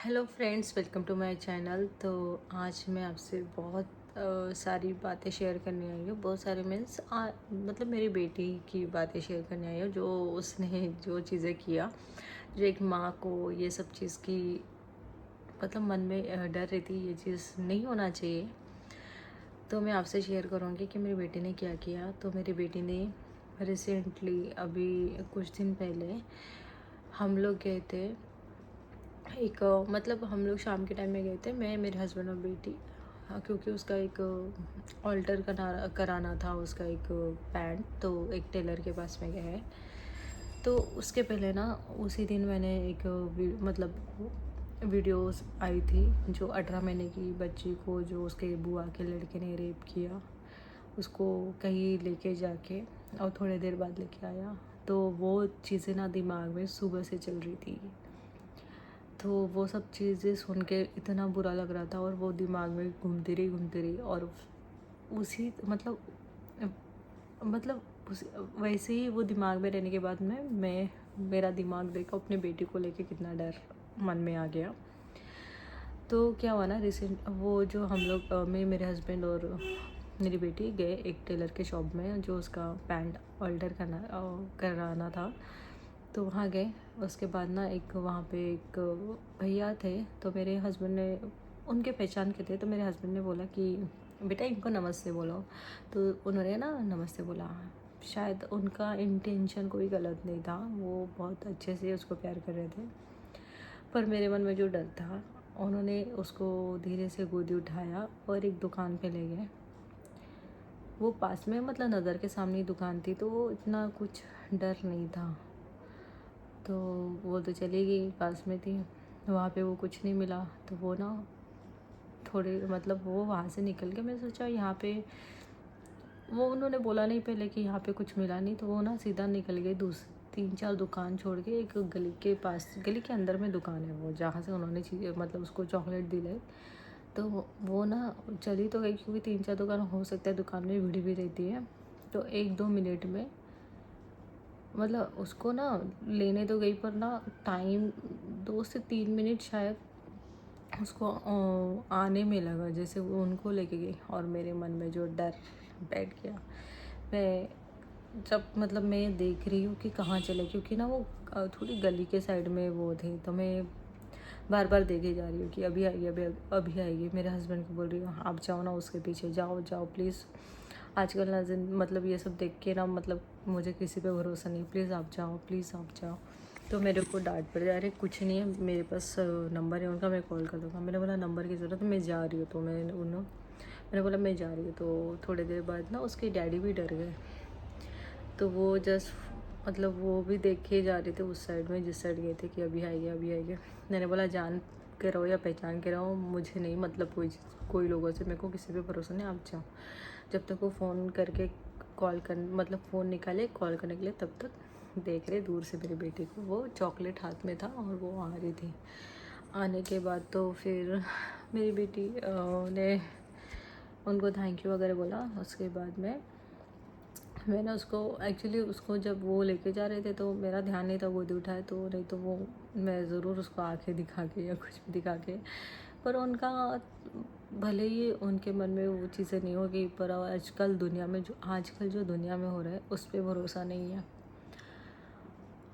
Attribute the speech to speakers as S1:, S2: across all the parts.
S1: Hello friends, welcome to my channel. तो आज मैं आपसे बहुत सारी बातें शेयर करने आई हूँ। बहुत सारे मीन्स मतलब मेरी बेटी की बातें शेयर करने आई हूँ, जो उसने जो चीज़ें किया, जो एक माँ को ये सब चीज़ की मतलब मन में डर रहती है, ये चीज़ नहीं होना चाहिए। तो मैं आपसे शेयर करूँगी कि मेरी बेटी ने क्या किया। तो मेरी बेटी ने रिसेंटली अभी कुछ दिन पहले हम लोग गए थे एक मतलब हम लोग शाम के टाइम में गए थे, मैं मेरे हस्बैंड और बेटी। हाँ, क्योंकि उसका एक ऑल्टर कराना था, उसका एक पैंट, तो एक टेलर के पास में गए हैं। तो उसके पहले ना उसी दिन मैंने एक मतलब वीडियोस आई थी, जो 18 महीने की बच्ची को जो उसके बुआ के लड़के ने रेप किया, उसको कहीं लेके जाके और थोड़ी देर बाद लेके आया। तो वो चीज़ें ना दिमाग में सुबह से चल रही थी। तो वो सब चीज़ें सुन के इतना बुरा लग रहा था, और वो दिमाग में घूमती रही। और उसी मतलब वैसे ही वो दिमाग में रहने के बाद में मैं मेरा दिमाग देखा अपने बेटी को लेके कितना डर मन में आ गया। तो क्या हुआ ना, रिसेंट वो जो हम लोग मैं मेरे हस्बैंड और मेरी बेटी गए एक टेलर के शॉप में, जो उसका पैंट ऑल्टर कराना था। तो वहाँ गए। उसके बाद ना एक वहाँ पे एक भैया थे, तो मेरे हस्बैंड ने उनके पहचान के थे, तो मेरे हस्बैंड ने बोला कि बेटा इनको नमस्ते बोलो। तो उन्होंने ना नमस्ते बोला। शायद उनका इंटेंशन कोई गलत नहीं था, वो बहुत अच्छे से उसको प्यार कर रहे थे। पर मेरे मन में जो डर था, उन्होंने उसको धीरे से गोदी उठाया और एक दुकान पे ले गए। वो पास में मतलब नज़र के सामने ही दुकान थी, तो वो इतना कुछ डर नहीं था। तो वो तो चली गई, पास में थी। वहाँ पे वो कुछ नहीं मिला, तो वो ना थोड़े मतलब वो वहाँ से निकल के, मैं सोचा यहाँ पे, वो उन्होंने बोला नहीं पहले कि यहाँ पे कुछ मिला नहीं, तो वो ना सीधा निकल गई 3-4 दुकान छोड़ के एक गली के पास, गली के अंदर में दुकान है वो, जहाँ से उन्होंने चीज़ें मतलब उसको चॉकलेट दिलाई। तो वो ना चली तो गई, क्योंकि 3-4 दुकान हो सकता है दुकान में भीड़ भी रहती है। तो 1-2 मिनट में मतलब उसको ना लेने तो गई, पर ना टाइम 2 से 3 मिनट शायद उसको आने में लगा, जैसे वो उनको लेके गई। और मेरे मन में जो डर बैठ गया, मैं जब मतलब मैं देख रही हूँ कि कहाँ चले, क्योंकि ना वो थोड़ी गली के साइड में वो थे, तो मैं बार बार देखे जा रही हूँ कि अभी आएगी, अभी आएगी। मेरे हस्बैंड को बोल रही हूँ आप जाओ ना उसके पीछे, जाओ जाओ प्लीज़। आजकल ना मतलब ये सब देख के ना मतलब मुझे किसी पे भरोसा नहीं, प्लीज़ आप जाओ, प्लीज़ आप जाओ। तो मेरे को डांट पड़ जा रही, कुछ नहीं है मेरे पास नंबर है उनका, मैं कॉल कर दूँगा। मैंने बोला नंबर की ज़रूरत, मैं जा रही हूँ। तो मैंने बोला मैं जा रही हूँ। तो थोड़ी देर बाद ना उसके डैडी भी डर गए। तो वो जस्ट मतलब वो भी देखे जा रहे थे उस साइड में, जिस साइड गए थे कि अभी आएंगे अभी आएंगे। मैंने बोला जान के रहो या पहचान के रहो, मुझे नहीं मतलब कोई लोगों से, मेरे को किसी पे भरोसा नहीं, आप जाओ। जब तक वो फ़ोन करके कॉल कर मतलब फ़ोन निकाले कॉल करने के लिए, तब तक देख रहे दूर से मेरी बेटी को, वो चॉकलेट हाथ में था और वो आ रही थी। आने के बाद तो फिर मेरी बेटी ने उनको थैंक यू वगैरह बोला। उसके बाद में मैंने उसको एक्चुअली उसको जब वो लेके जा रहे थे तो मेरा ध्यान नहीं था गोदी उठाए, तो नहीं तो वो मैं ज़रूर उसको आंखें दिखा के या कुछ भी दिखा के, पर उनका भले ही उनके मन में वो चीज़ें नहीं होगी, पर आजकल जो दुनिया में हो रहा है उस पर भरोसा नहीं है।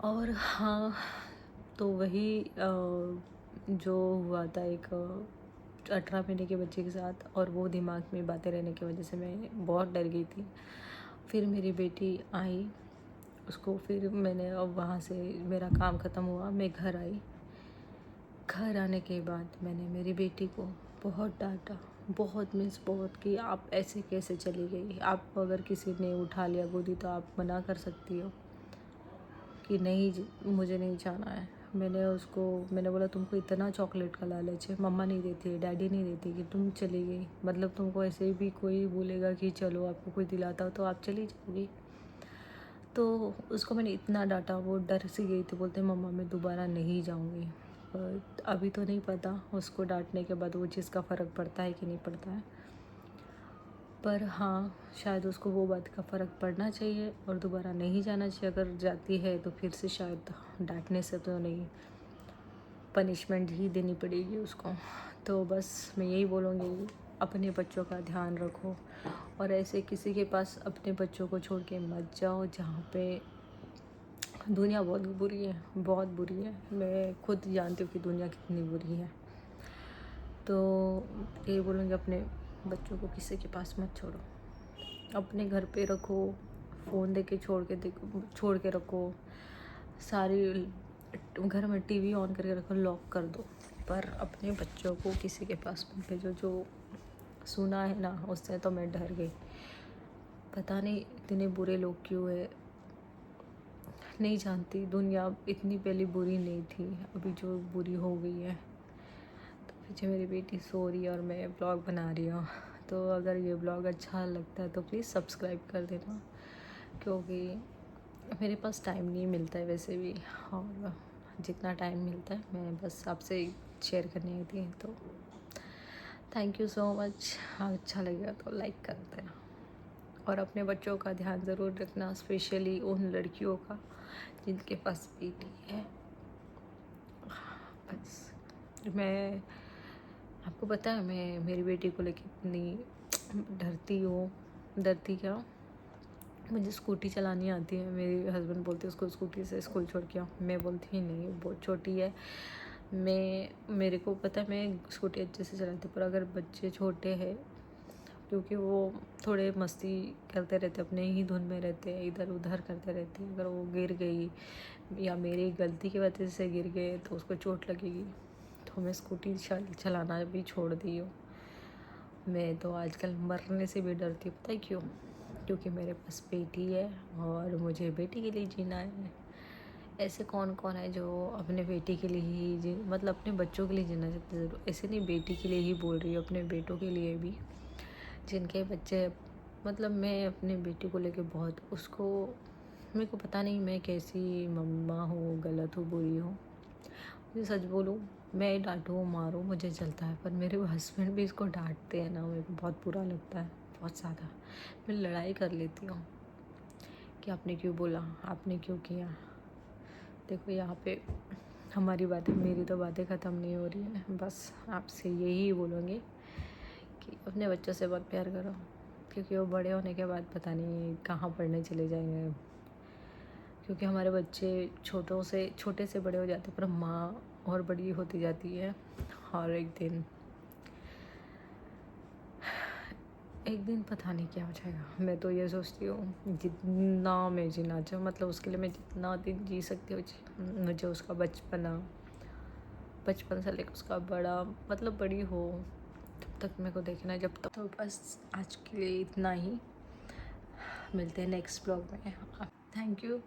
S1: और हाँ, तो वही जो हुआ था एक 18 महीने के बच्चे के साथ, और वो दिमाग में बातें रहने की वजह से मैं बहुत डर गई थी। फिर मेरी बेटी आई, उसको फिर मैंने अब वहाँ से मेरा काम ख़त्म हुआ, मैं घर आई। घर आने के बाद मैंने मेरी बेटी को बहुत डांटा, बहुत मीन्स बहुत, कि आप ऐसे कैसे चली गई। आप अगर किसी ने उठा लिया गोदी तो आप मना कर सकती हो कि नहीं मुझे नहीं जाना है। मैंने बोला तुमको इतना चॉकलेट का लालच है, मम्मा नहीं देती, डैडी नहीं देती, कि तुम चली गई, मतलब तुमको ऐसे भी कोई बोलेगा कि चलो आपको कोई दिलाता हो तो आप चली जाओगी। तो उसको मैंने इतना डांटा, वो डर सी गई थी, बोलते मम्मा मैं दोबारा नहीं जाऊंगी। पर अभी तो नहीं पता उसको डांटने के बाद वो चीज़ का फ़र्क पड़ता है कि नहीं पड़ता है, पर हाँ शायद उसको वो बात का फ़र्क पड़ना चाहिए और दोबारा नहीं जाना चाहिए। अगर जाती है तो फिर से शायद डांटने से तो नहीं, पनिशमेंट ही देनी पड़ेगी उसको। तो बस मैं यही बोलूँगी, अपने बच्चों का ध्यान रखो और ऐसे किसी के पास अपने बच्चों को छोड़ के मत जाओ जहाँ पे दुनिया बहुत बुरी है, बहुत बुरी है। मैं खुद जानती हूँ कि दुनिया कितनी बुरी है। तो ये बोलूँगी, अपने बच्चों को किसी के पास मत छोड़ो, अपने घर पे रखो, फ़ोन दे के छोड़ के रखो, सारी घर में टीवी ऑन करके रखो, लॉक कर दो, पर अपने बच्चों को किसी के पास मत भेजो। जो सुना है ना, उससे तो मैं डर गई। पता नहीं इतने बुरे लोग क्यों है, नहीं जानती। दुनिया इतनी पहले बुरी नहीं थी, अभी जो बुरी हो गई है। तो पीछे मेरी बेटी सो रही है और मैं ब्लॉग बना रही हूँ। तो अगर ये ब्लॉग अच्छा लगता है तो प्लीज़ सब्सक्राइब कर देना, क्योंकि मेरे पास टाइम नहीं मिलता है वैसे भी, और जितना टाइम मिलता है मैं बस आपसे शेयर करने आई थी। तो थैंक यू सो मच। अच्छा लगेगा तो लाइक कर देना और अपने बच्चों का ध्यान ज़रूर रखना, स्पेशली उन लड़कियों का जिनके पास बेटी है। बस मैं, आपको पता है मैं मेरी बेटी को लेकर इतनी डरती हूँ। डरती क्या, मुझे स्कूटी चलानी आती है। मेरे हस्बैंड बोलते हैं उसको स्कूटी से स्कूल छोड़ के आओ, मैं बोलती ही नहीं, बहुत छोटी है। मेरे को पता है मैं स्कूटी अच्छे से चलाती, पर अगर बच्चे छोटे हैं, क्योंकि वो थोड़े मस्ती करते रहते, अपने ही धुन में रहते हैं, इधर उधर करते रहते हैं। अगर वो गिर गई या मेरी गलती की वजह से गिर गए तो उसको चोट लगेगी। तो मैं स्कूटी चलाना भी छोड़ दी हूँ। मैं तो आजकल मरने से भी डरती हूँ। पता है क्यों? क्योंकि मेरे पास बेटी है और मुझे बेटी के लिए जीना है। ऐसे कौन कौन है जो अपने बेटी के लिए ही मतलब अपने बच्चों के लिए जीना चाहते हैं। ऐसे नहीं, बेटी के लिए ही बोल रही हूँ, अपने बेटों के लिए भी, जिनके बच्चे, मतलब मैं अपने बेटी को लेके बहुत उसको, मेरे को पता नहीं मैं कैसी मम्मा हूँ, गलत हूँ, बुरी हूँ। मुझे सच बोलूँ, मैं डांटूँ मारूँ मुझे चलता है, पर मेरे हस्बैंड भी इसको डांटते हैं ना, मेरे को बहुत बुरा लगता है, बहुत ज़्यादा। मैं लड़ाई कर लेती हूँ कि आपने क्यों बोला, आपने क्यों किया। देखो यहाँ पे हमारी बातें, मेरी तो बातें ख़त्म नहीं हो रही है। बस आपसे यही बोलूँगी कि अपने बच्चों से बहुत प्यार करो, क्योंकि वो बड़े होने के बाद पता नहीं कहाँ पढ़ने चले जाएंगे। क्योंकि हमारे बच्चे छोटे से बड़े हो जाते हैं, पर माँ और बड़ी होती जाती है। और एक दिन पता नहीं क्या हो जाएगा। मैं तो ये सोचती हूँ जितना मैं जीना चाहूँ, मतलब उसके लिए मैं जितना दिन जी सकती हूँ, मुझे उसका बचपन से लेकर उसका बड़ा, मतलब बड़ी हो तब तक मेरे को देखना है। जब तक तो बस आज के लिए इतना ही, मिलते हैं नेक्स्ट ब्लॉग में। Thank you.